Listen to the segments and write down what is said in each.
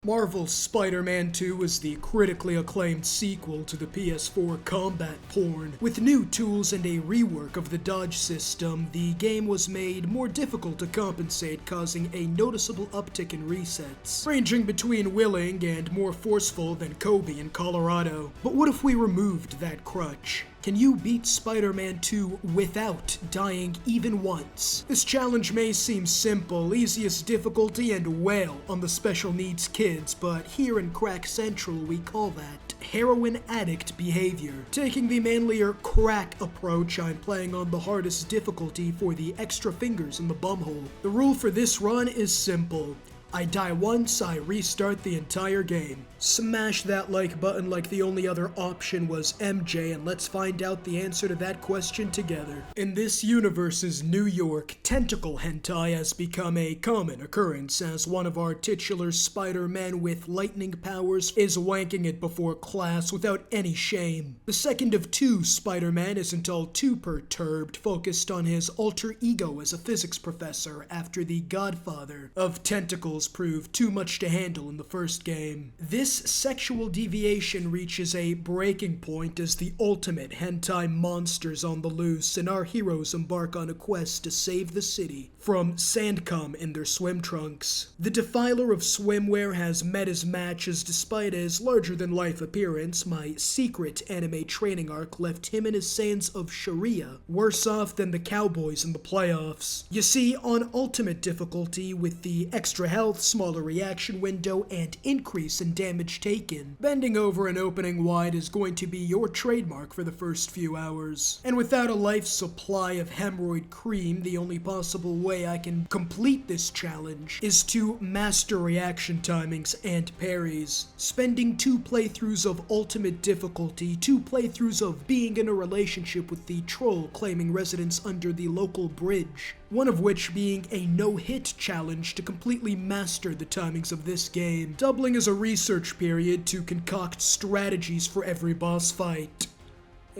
Marvel's Spider-Man 2 is the critically acclaimed sequel to the PS4 combat porn. With new tools and a rework of the dodge system, the game was made more difficult to compensate, causing a noticeable uptick in resets, ranging between willing and more forceful than Kobe in Colorado. But what if we removed that crutch? Can you beat Spider-Man 2 without dying even once? This challenge may seem simple, easiest difficulty and well on the special needs kids, but here in Crack Central we call that heroin addict behavior. Taking the manlier crack approach, I'm playing on the hardest difficulty for the extra fingers in the bumhole. The rule for this run is simple. I die once, I restart the entire game. Smash that like button like the only other option was MJ, and let's find out the answer to that question together. In this universe's New York, tentacle hentai has become a common occurrence, as one of our titular Spider-Men with lightning powers is wanking it before class without any shame. The second of two Spider-Man isn't all too perturbed, focused on his alter ego as a physics professor after the godfather of tentacles proved too much to handle in the first game. This sexual deviation reaches a breaking point as the ultimate hentai monsters on the loose, and our heroes embark on a quest to save the city from sandcum in their swim trunks. The defiler of swimwear has met his matches. Despite his larger-than-life appearance, my secret anime training arc left him and his sands of Sharia worse off than the Cowboys in the playoffs. You see, on ultimate difficulty, with the extra health, smaller reaction window, and increase in damage taken, bending over and opening wide is going to be your trademark for the first few hours. And without a life supply of hemorrhoid cream, the only possible way I can complete this challenge is to master reaction timings and parries. Spending 2 playthroughs of ultimate difficulty, 2 playthroughs of being in a relationship with the troll claiming residence under the local bridge, one of which being a no-hit challenge to completely master the timings of this game, doubling as a research period to concoct strategies for every boss fight.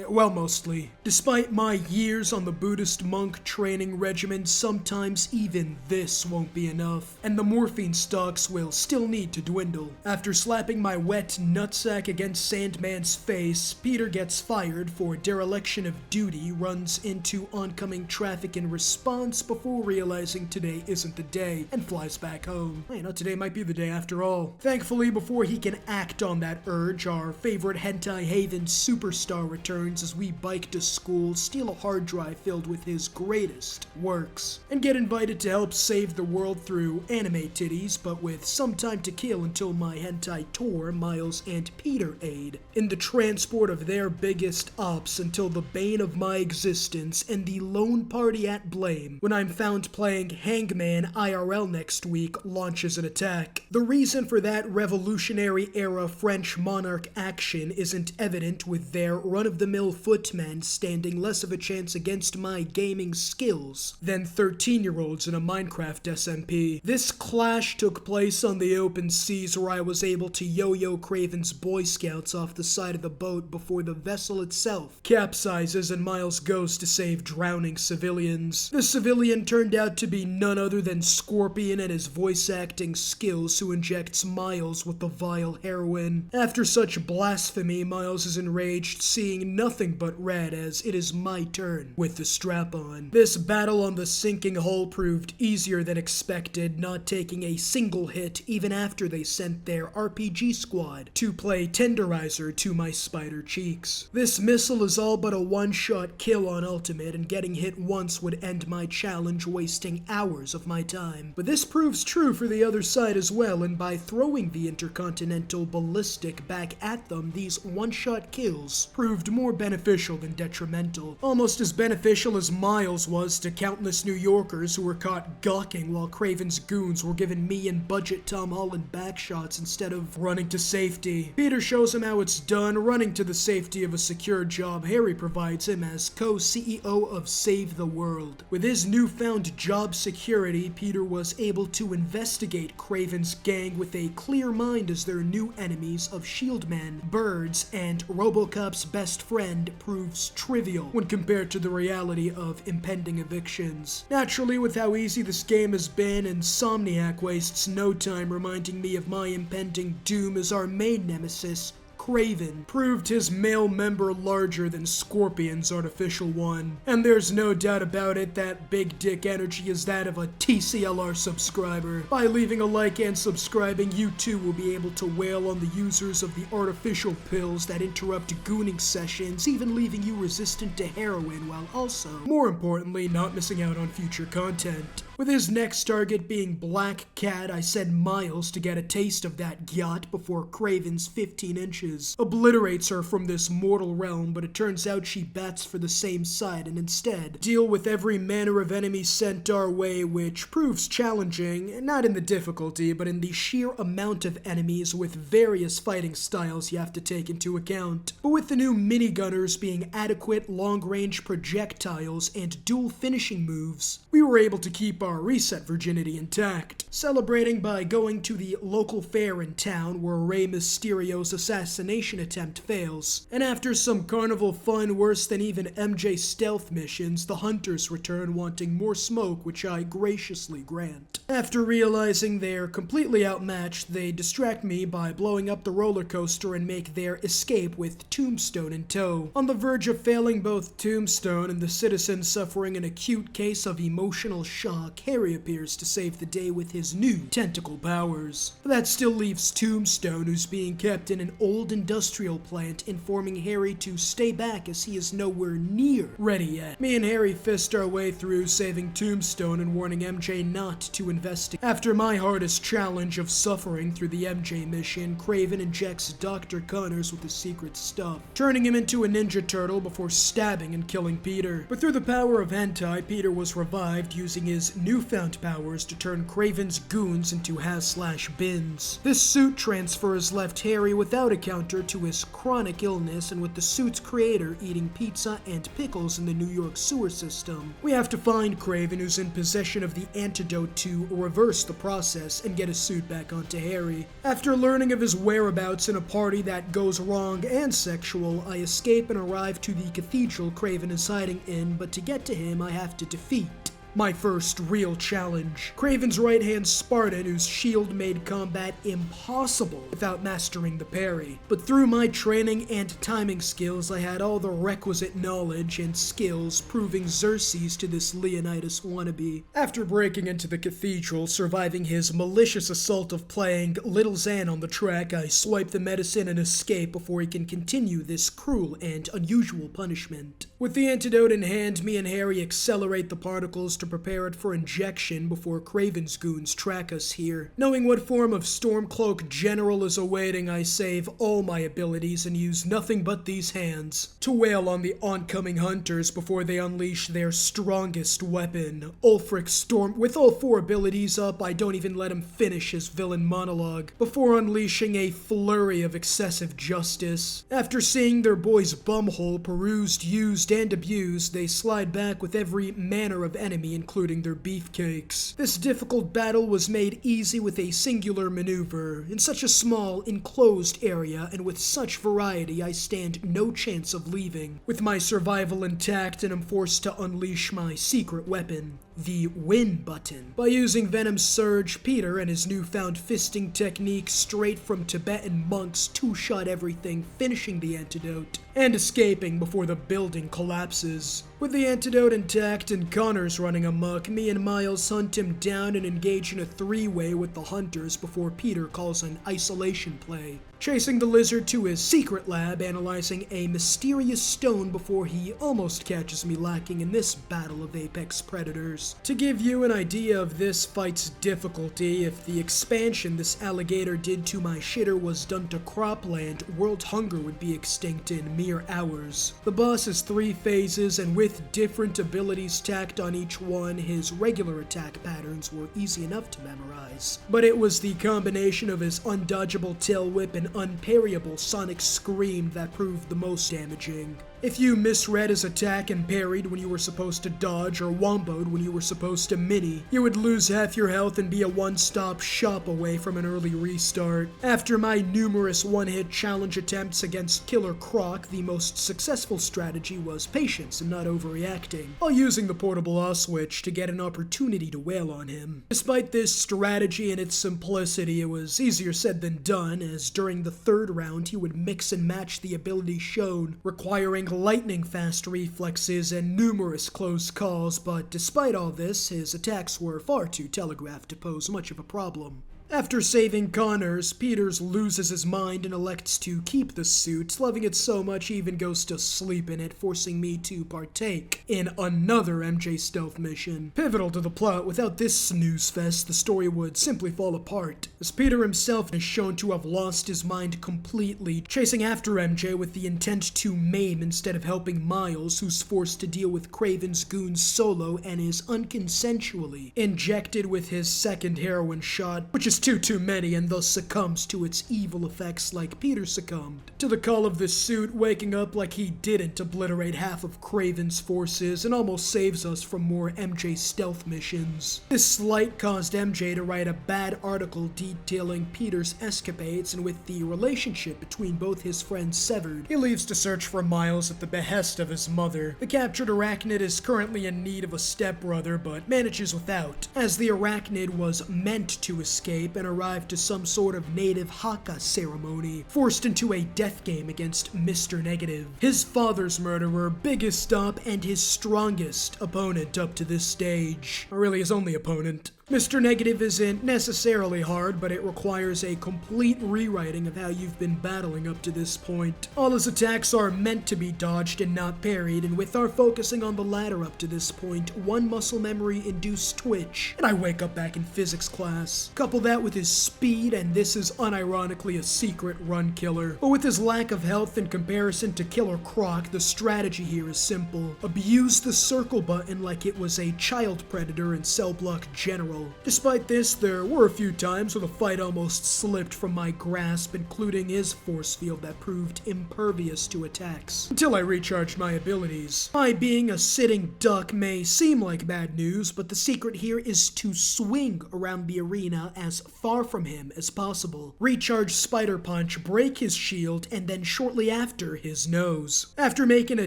Well, mostly. Despite my years on the Buddhist monk training regimen, sometimes even this won't be enough, and the morphine stocks will still need to dwindle. After slapping my wet nutsack against Sandman's face, Peter gets fired for dereliction of duty, runs into oncoming traffic in response before realizing today isn't the day, and flies back home. Today might be the day after all. Thankfully, before he can act on that urge, our favorite hentai haven superstar returns as we bike to school, steal a hard drive filled with his greatest works, and get invited to help save the world through anime titties, but with some time to kill until my hentai tour, Miles and Peter aid in the transport of their biggest ops until the bane of my existence and the lone party at blame, when I'm found playing Hangman IRL next week, launches an attack. The reason for that revolutionary era French monarch action isn't evident, with their run-of-the-mill footmen standing less of a chance against my gaming skills than 13-year-olds in a Minecraft SMP. This clash took place on the open seas, where I was able to yo-yo Kraven's Boy Scouts off the side of the boat before the vessel itself capsizes and Miles goes to save drowning civilians. The civilian turned out to be none other than Scorpion and his voice acting skills, who injects Miles with the vile heroin. After such blasphemy, Miles is enraged, seeing nothing but red as it is my turn with the strap on. This battle on the sinking hull proved easier than expected, not taking a single hit even after they sent their RPG squad to play tenderizer to my spider cheeks. This missile is all but a one-shot kill on ultimate, and getting hit once would end my challenge, wasting hours of my time. But this proves true for the other side as well, and by throwing the intercontinental ballistic back at them, these one-shot kills proved more beneficial than detrimental. Almost as beneficial as Miles was to countless New Yorkers who were caught gawking while Kraven's goons were giving me and budget Tom Holland backshots instead of running to safety. Peter shows him how it's done, running to the safety of a secure job Harry provides him as co-CEO of Save the World. With his newfound job security, Peter was able to investigate Kraven's gang with a clear mind as their new enemies of Shieldmen, Birds, and RoboCop's best friend friend proves trivial when compared to the reality of impending evictions. Naturally, with how easy this game has been, Insomniac wastes no time reminding me of my impending doom as our main nemesis, Kraven, proved his male member larger than Scorpion's artificial one. And there's no doubt about it, that big dick energy is that of a TCLR subscriber. By leaving a like and subscribing, you too will be able to wail on the users of the artificial pills that interrupt gooning sessions, even leaving you resistant to heroin, while also, more importantly, not missing out on future content. With his next target being Black Cat, I send Miles to get a taste of that gyat before Kraven's 15 inches obliterates her from this mortal realm, but it turns out she bats for the same side and instead deal with every manner of enemy sent our way, which proves challenging, not in the difficulty, but in the sheer amount of enemies with various fighting styles you have to take into account. But with the new minigunners being adequate long-range projectiles and dual finishing moves, we were able to keep our reset virginity intact, celebrating by going to the local fair in town where Rey Mysterio's assassination attempt fails. And after some carnival fun worse than even MJ stealth missions, the hunters return wanting more smoke, which I graciously grant. After realizing they're completely outmatched, they distract me by blowing up the roller coaster and make their escape with Tombstone in tow. On the verge of failing both Tombstone and the citizens suffering an acute case of emotional shock, Harry appears to save the day with his new tentacle powers. But that still leaves Tombstone, who's being kept in an old industrial plant, informing Harry to stay back as he is nowhere near ready yet. Me and Harry fist our way through, saving Tombstone and warning MJ not to investigate. After my hardest challenge of suffering through the MJ mission, Kraven injects Dr. Connors with the secret stuff, turning him into a Ninja Turtle before stabbing and killing Peter. But through the power of hentai, Peter was revived using his newfound powers to turn Kraven's goons into has/bins. This suit transfers left Harry without a counter to his chronic illness, and with the suit's creator eating pizza and pickles in the New York sewer system. We have to find Kraven, who's in possession of the antidote to reverse the process and get his suit back onto Harry. After learning of his whereabouts in a party that goes wrong and sexual, I escape and arrive to the cathedral Kraven is hiding in, but to get to him I have to defeat my first real challenge, Kraven's right-hand Spartan, whose shield made combat impossible without mastering the parry. But through my training and timing skills, I had all the requisite knowledge and skills, proving Xerxes to this Leonidas wannabe. After breaking into the cathedral, surviving his malicious assault of playing Little Xan on the track, I swipe the medicine and escape before he can continue this cruel and unusual punishment. With the antidote in hand, me and Harry accelerate the particles to prepare it for injection before Kraven's goons track us here. Knowing what form of Stormcloak General is awaiting, I save all my abilities and use nothing but these hands to wail on the oncoming hunters before they unleash their strongest weapon, Ulfric Storm. With all 4 abilities up, I don't even let him finish his villain monologue before unleashing a flurry of excessive justice. After seeing their boy's bumhole perused, used, and abused, they slide back with every manner of enemy, including their beefcakes. This difficult battle was made easy with a singular maneuver. In such a small, enclosed area, and with such variety, I stand no chance of leaving, with my survival intact, and am forced to unleash my secret weapon, the win button. By using Venom's Surge, Peter and his newfound fisting technique straight from Tibetan monks two-shot everything, finishing the antidote and escaping before the building collapses. With the antidote intact and Connors running amok, me and Miles hunt him down and engage in a 3-way with the hunters before Peter calls an isolation play, chasing the lizard to his secret lab, analyzing a mysterious stone before he almost catches me lacking in this battle of apex predators. To give you an idea of this fight's difficulty, if the expansion this alligator did to my shitter was done to cropland, world hunger would be extinct in mere hours. The boss has 3 phases, and with different abilities tacked on each one, his regular attack patterns were easy enough to memorize. But it was the combination of his undodgeable tail whip and unparryable sonic scream that proved the most damaging. If you misread his attack and parried when you were supposed to dodge or womboed when you were supposed to mini, you would lose half your health and be a one-stop shop away from an early restart. After my numerous one-hit challenge attempts against Killer Croc, the most successful strategy was patience and not overreacting, while using the portable switch to get an opportunity to wail on him. Despite this strategy and its simplicity, it was easier said than done, as during the third round he would mix and match the abilities shown, requiring lightning-fast reflexes and numerous close calls, but despite all this, his attacks were far too telegraphed to pose much of a problem. After saving Connors, Peters loses his mind and elects to keep the suit, loving it so much he even goes to sleep in it, forcing me to partake in another MJ stealth mission. Pivotal to the plot, without this snooze fest, the story would simply fall apart, as Peter himself is shown to have lost his mind completely, chasing after MJ with the intent to maim instead of helping Miles, who's forced to deal with Kraven's goons solo and is unconsensually injected with his second heroin shot, which is too many, and thus succumbs to its evil effects like Peter succumbed. To the call of the suit, waking up like he didn't obliterate half of Kraven's forces and almost saves us from more MJ stealth missions. This slight caused MJ to write a bad article detailing Peter's escapades, and with the relationship between both his friends severed, he leaves to search for Miles at the behest of his mother. The captured arachnid is currently in need of a stepbrother, but manages without, as the arachnid was meant to escape and arrived to some sort of native Haka ceremony, forced into a death game against Mr. Negative, his father's murderer, biggest stop, and his strongest opponent up to this stage. Or really his only opponent. Mr. Negative isn't necessarily hard, but it requires a complete rewriting of how you've been battling up to this point. All his attacks are meant to be dodged and not parried, and with our focusing on the latter up to this point, one muscle memory induced twitch, and I wake up back in physics class. Couple that with his speed, and this is unironically a secret run killer. But with his lack of health in comparison to Killer Croc, the strategy here is simple. Abuse the circle button like it was a child predator in Cell Block General. Despite this, there were a few times where the fight almost slipped from my grasp, including his force field that proved impervious to attacks, until I recharged my abilities. My being a sitting duck may seem like bad news, but the secret here is to swing around the arena as far from him as possible, recharge Spider Punch, break his shield, and then shortly after, his nose. After making a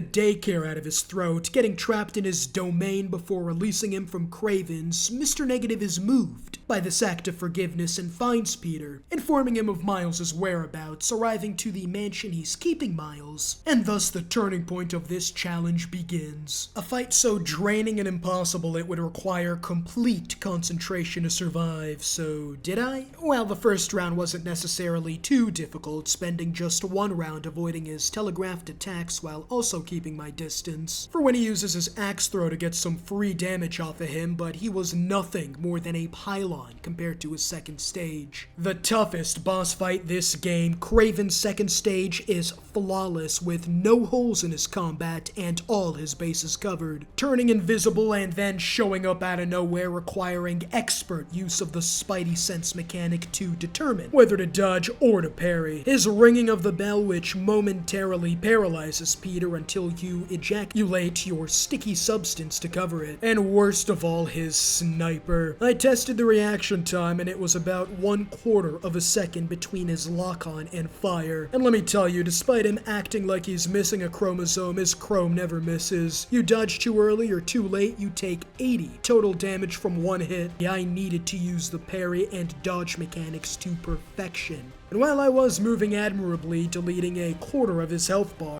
daycare out of his throat, getting trapped in his domain before releasing him from Kraven's, Mr. Negative is moved by this act of forgiveness and finds Peter, informing him of Miles' whereabouts, arriving to the mansion he's keeping Miles, and thus the turning point of this challenge begins. A fight so draining and impossible it would require complete concentration to survive, so did I? Well, the first round wasn't necessarily too difficult, spending just one round avoiding his telegraphed attacks while also keeping my distance, for when he uses his axe throw to get some free damage off of him, but he was nothing more than a pylon compared to his second stage. The toughest boss fight this game, Kraven's second stage is flawless with no holes in his combat and all his bases covered, turning invisible and then showing up out of nowhere, requiring expert use of the Spidey sense mechanic to determine whether to dodge or to parry. His ringing of the bell, which momentarily paralyzes Peter until you ejaculate your sticky substance to cover it, and worst of all, his sniper. I tested the reaction time and it was about 1/4 of a second between his lock-on and fire. And let me tell you, despite him acting like he's missing a chromosome, his chrome never misses. You dodge too early or too late, you take 80 total damage from one hit. I needed to use the parry and dodge mechanics to perfection. And while I was moving admirably, deleting 1/4 of his health bar,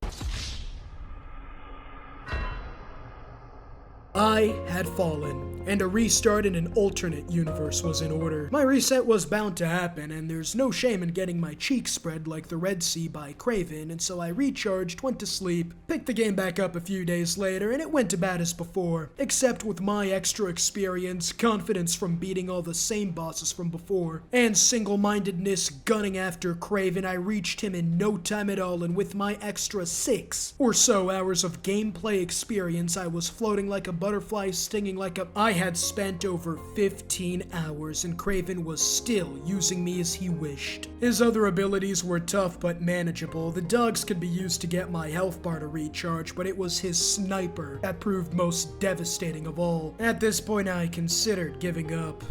I had fallen, and a restart in an alternate universe was in order. My reset was bound to happen, and there's no shame in getting my cheeks spread like the Red Sea by Kraven, and so I recharged, went to sleep, picked the game back up a few days later, and it went about as before, except with my extra experience, confidence from beating all the same bosses from before, and single-mindedness gunning after Kraven. I reached him in no time at all, and with my extra 6 or so hours of gameplay experience, I was floating like a butterfly, stinging like a... I I had spent over 15 hours and Kraven was still using me as he wished. His other abilities were tough but manageable. The dogs could be used to get my health bar to recharge, but it was his sniper that proved most devastating of all. At this point, I considered giving up.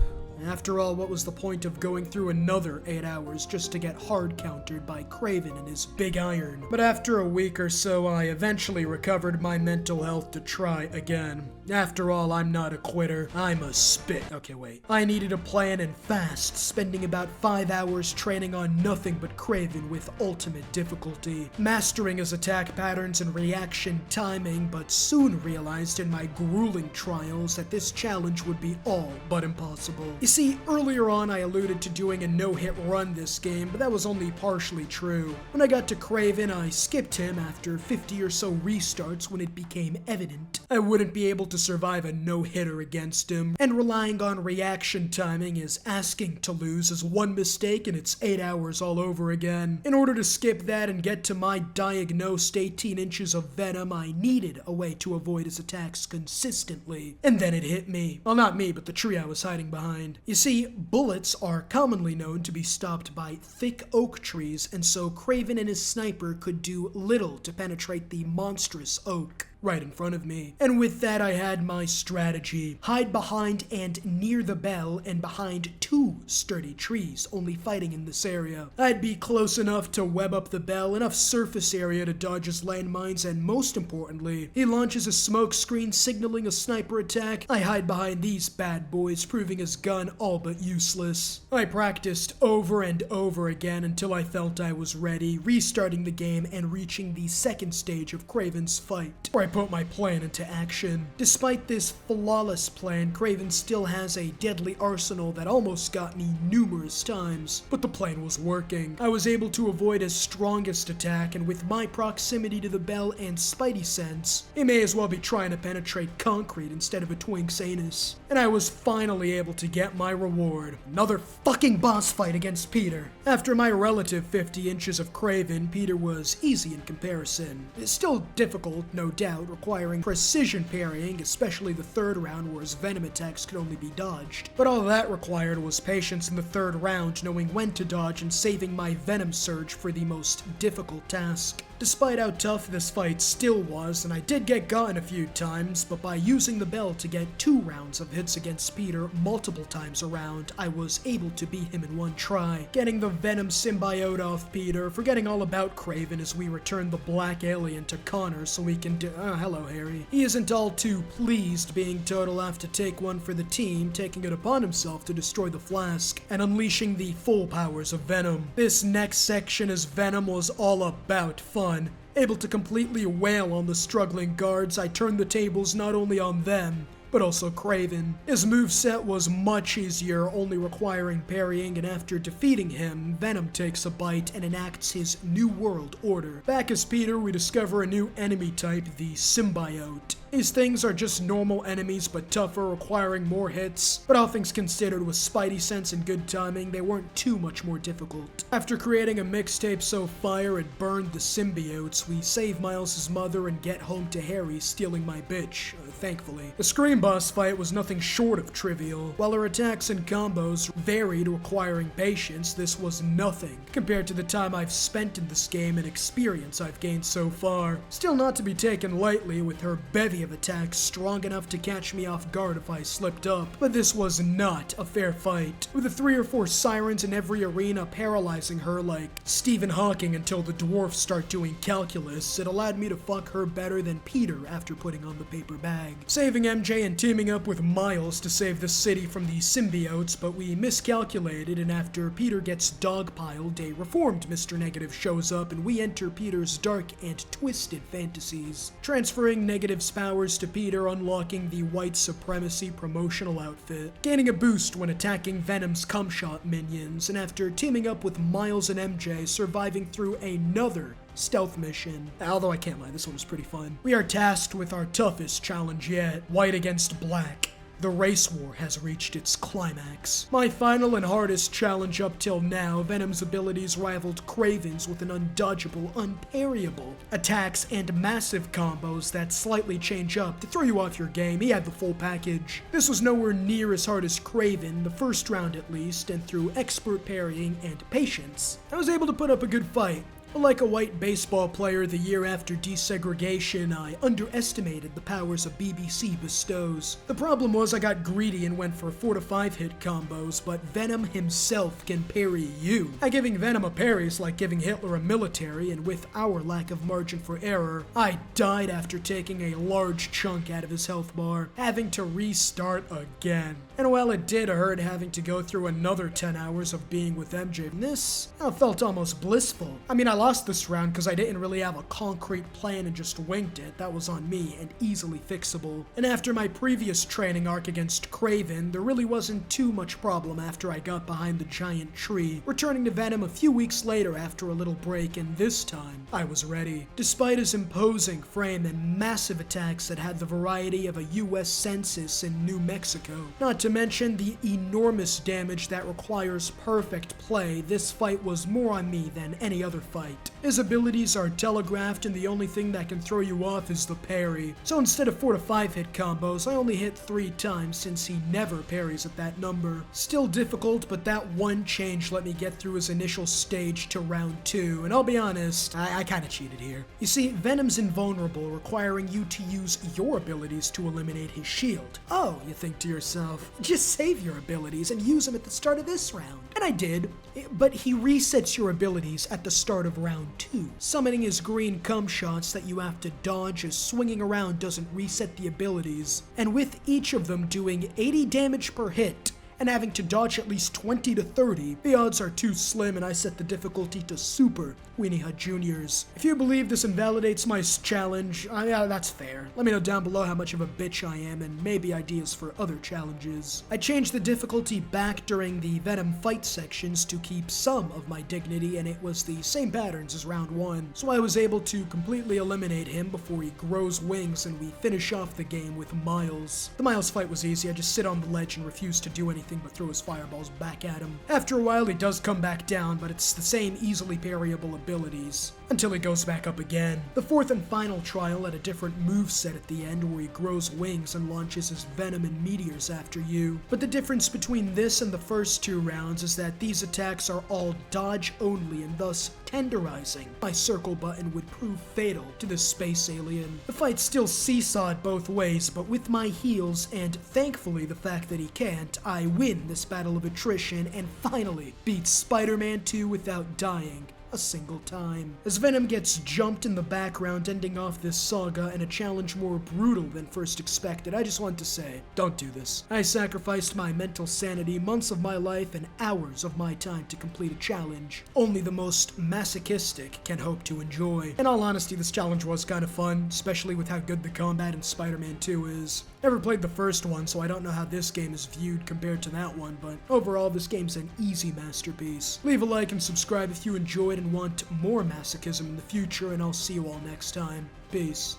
After all, what was the point of going through another 8 hours just to get hard countered by Kraven and his big iron? But after a week or so, I eventually recovered my mental health to try again. After all, I'm not a quitter. I'm a spit. Okay, wait. I needed a plan and fast, spending about 5 hours training on nothing but Kraven with ultimate difficulty, mastering his attack patterns and reaction timing, but soon realized in my grueling trials that this challenge would be all but impossible. You see, earlier on I alluded to doing a no-hit run this game, but that was only partially true. When I got to Kraven, I skipped him after 50 or so restarts when it became evident I wouldn't be able to survive a no-hitter against him, and relying on reaction timing is asking to lose as one mistake and it's 8 hours all over again. In order to skip that and get to my diagnosed 18 inches of venom, I needed a way to avoid his attacks consistently. And then it hit me. Well, not me, but the tree I was hiding behind. You see, bullets are commonly known to be stopped by thick oak trees, and so Kraven and his sniper could do little to penetrate the monstrous oak right in front of me. And with that, I had my strategy. Hide behind and near the bell and behind 2 sturdy trees, only fighting in this area. I'd be close enough to web up the bell, enough surface area to dodge his landmines, and most importantly, he launches a smoke screen signaling a sniper attack. I hide behind these bad boys, proving his gun all but useless. I practiced over and over again until I felt I was ready, restarting the game and reaching the second stage of Kraven's fight, where I put my plan into action. Despite this flawless plan, Kraven still has a deadly arsenal that almost got me numerous times, but the plan was working. I was able to avoid his strongest attack, and with my proximity to the bell and spidey sense, he may as well be trying to penetrate concrete instead of a twink's anus. And I was finally able to get my reward. Another fucking boss fight against Peter. After my relative 50 inches of Kraven, Peter was easy in comparison. It's still difficult, no doubt, requiring precision parrying, especially the third round where his venom attacks could only be dodged. But all that required was patience in the third round, knowing when to dodge and saving my venom surge for the most difficult task. Despite how tough this fight still was, and I did get gotten a few times, but by using the bell to get 2 rounds of hits against Peter multiple times around, I was able to beat him in one try, getting the venom symbiote off Peter, forgetting all about Kraven as we return the black alien to Connor so we can hello Harry. He isn't all too pleased being told he'll have to take one for the team, taking it upon himself to destroy the flask and unleashing the full powers of Venom. This next section as Venom was all about fun. Able to completely wail on the struggling guards, I turned the tables not only on them, but also Kraven. His moveset was much easier, only requiring parrying, and after defeating him, Venom takes a bite and enacts his New World Order. Back as Peter, we discover a new enemy type, the Symbiote. These things are just normal enemies, but tougher, requiring more hits. But all things considered, with spidey sense and good timing, they weren't too much more difficult. After creating a mixtape so fire it burned the symbiotes, we save Miles' mother and get home to Harry stealing my bitch, thankfully. The Scream boss fight was nothing short of trivial. While her attacks and combos varied, requiring patience, this was nothing compared to the time I've spent in this game and experience I've gained so far. Still not to be taken lightly, with her bevy of attacks strong enough to catch me off guard if I slipped up, but this was not a fair fight, with the 3 or 4 sirens in every arena paralyzing her like Stephen Hawking until the dwarfs start doing calculus. It allowed me to fuck her better than Peter after putting on the paper bag, saving MJ and teaming up with Miles to save the city from the symbiotes, but we miscalculated, and after Peter gets dogpiled, a reformed Mr. Negative shows up and we enter Peter's dark and twisted fantasies, transferring Negative's powers to Peter, unlocking the white supremacy promotional outfit, gaining a boost when attacking Venom's cumshot minions, and after teaming up with Miles and MJ, surviving through another stealth mission. Although I can't lie, this one was pretty fun. We are tasked with our toughest challenge yet, white against black. The race war has reached its climax. My final and hardest challenge up till now, Venom's abilities rivaled Kraven's with an undodgeable, unparryable attacks and massive combos that slightly change up to throw you off your game. He had the full package. This was nowhere near as hard as Kraven, the first round at least, and through expert parrying and patience, I was able to put up a good fight. But like a white baseball player the year after desegregation, I underestimated the powers a BBC bestows. The problem was I got greedy and went for 4 to 5 hit combos, but Venom himself can parry you. Giving Venom a parry is like giving Hitler a military, and with our lack of margin for error, I died after taking a large chunk out of his health bar, having to restart again. And while it did hurt having to go through another 10 hours of being with MJ, this felt almost blissful. I lost this round because I didn't really have a concrete plan and just winged it. That was on me and easily fixable. And after my previous training arc against Kraven, there really wasn't too much problem after I got behind the giant tree, returning to Venom a few weeks later after a little break, and this time, I was ready. Despite his imposing frame and massive attacks that had the variety of a US census in New Mexico, not to mention the enormous damage that requires perfect play, this fight was more on me than any other fight. His abilities are telegraphed, and the only thing that can throw you off is the parry. So instead of 4 to 5 hit combos, I only hit 3 times since he never parries at that number. Still difficult, but that one change let me get through his initial stage to round 2, and I'll be honest, I kinda cheated here. You see, Venom's invulnerable, requiring you to use your abilities to eliminate his shield. Oh, you think to yourself, just save your abilities and use them at the start of this round. And I did, but he resets your abilities at the start of round 2. Summoning his green cum shots that you have to dodge as swinging around doesn't reset the abilities, and with each of them doing 80 damage per hit, and having to dodge at least 20 to 30, the odds are too slim, and I set the difficulty to Super Weenie Hut Juniors. If you believe this invalidates my challenge, yeah, that's fair. Let me know down below how much of a bitch I am, and maybe ideas for other challenges. I changed the difficulty back during the Venom fight sections to keep some of my dignity, and it was the same patterns as round 1, so I was able to completely eliminate him before he grows wings and we finish off the game with Miles. The Miles fight was easy. I just sit on the ledge and refuse to do anything but throw his fireballs back at him. After a while, he does come back down, but it's the same easily parryable abilities, until he goes back up again. The fourth and final trial had a different moveset at the end where he grows wings and launches his venom and meteors after you. But the difference between this and the first 2 rounds is that these attacks are all dodge only and thus tenderizing. My circle button would prove fatal to the space alien. The fight still seesawed both ways, but with my heals and thankfully the fact that he can't, I win this battle of attrition and finally beat Spider-Man 2 without dying a single time. As Venom gets jumped in the background, ending off this saga and a challenge more brutal than first expected, I just want to say, don't do this. I sacrificed my mental sanity, months of my life, and hours of my time to complete a challenge only the most masochistic can hope to enjoy. In all honesty, this challenge was kind of fun, especially with how good the combat in Spider-Man 2 is. Never played the first one, so I don't know how this game is viewed compared to that one, but overall, this game's an easy masterpiece. Leave a like and subscribe if you enjoyed and want more masochism in the future, and I'll see you all next time. Peace.